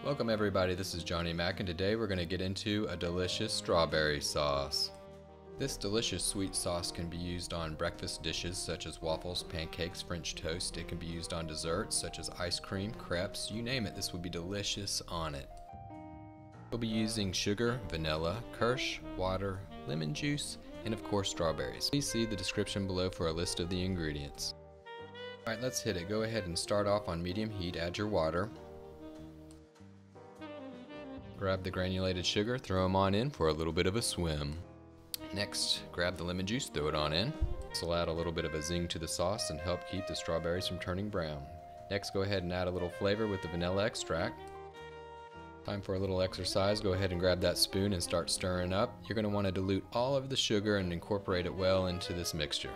Welcome everybody, this is Johnny Mac, and today we're going to get into a delicious strawberry sauce. This delicious sweet sauce can be used on breakfast dishes such as waffles, pancakes, French toast. It can be used on desserts such as ice cream, crepes, you name it, this would be delicious on it. We'll be using sugar, vanilla, Kirsch, water, lemon juice, and of course strawberries. Please see the description below for a list of the ingredients. Alright, let's hit it. Go ahead and start off on medium heat, add your water. Grab the granulated sugar, throw them on in for a little bit of a swim. Next, grab the lemon juice, throw it on in. This will add a little bit of a zing to the sauce and help keep the strawberries from turning brown. Next, go ahead and add a little flavor with the vanilla extract. Time for a little exercise. Go ahead and grab that spoon and start stirring up. You're going to want to dilute all of the sugar and incorporate it well into this mixture.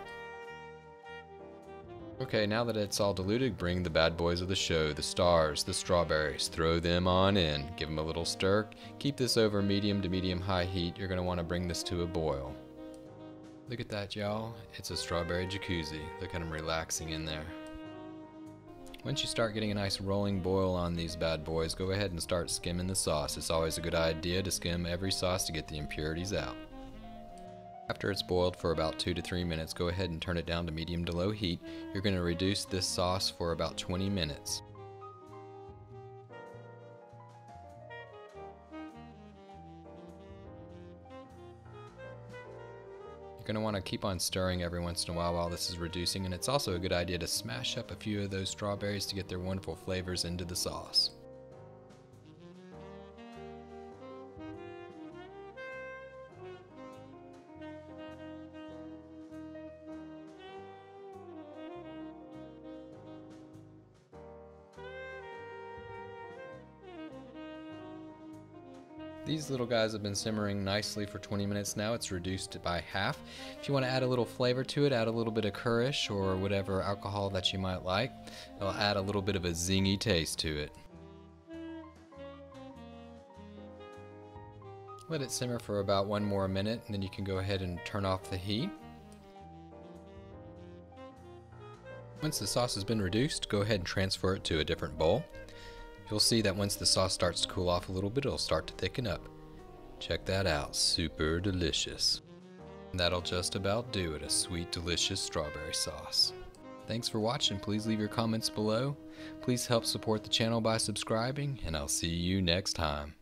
Okay, now that it's all diluted, bring the bad boys of the show, the stars, the strawberries, throw them on in. Give them a little stir. Keep this over medium to medium-high heat. You're going to want to bring this to a boil. Look at that, y'all. It's a strawberry jacuzzi. Look at them relaxing in there. Once you start getting a nice rolling boil on these bad boys, go ahead and start skimming the sauce. It's always a good idea to skim every sauce to get the impurities out. After it's boiled for about 2 to 3 minutes, go ahead and turn it down to medium to low heat. You're going to reduce this sauce for about 20 minutes. You're going to want to keep on stirring every once in a while this is reducing, and it's also a good idea to smash up a few of those strawberries to get their wonderful flavors into the sauce. These little guys have been simmering nicely for 20 minutes now. It's reduced by half. If you want to add a little flavor to it, add a little bit of Kirsch or whatever alcohol that you might like. It'll add a little bit of a zingy taste to it. Let it simmer for about 1 more minute, and then you can go ahead and turn off the heat. Once the sauce has been reduced, go ahead and transfer it to a different bowl. You'll see that once the sauce starts to cool off a little bit, it'll start to thicken up. Check that out, super delicious. And that'll just about do it, a sweet, delicious strawberry sauce. Thanks for watching. Please leave your comments below. Please help support the channel by subscribing, and I'll see you next time.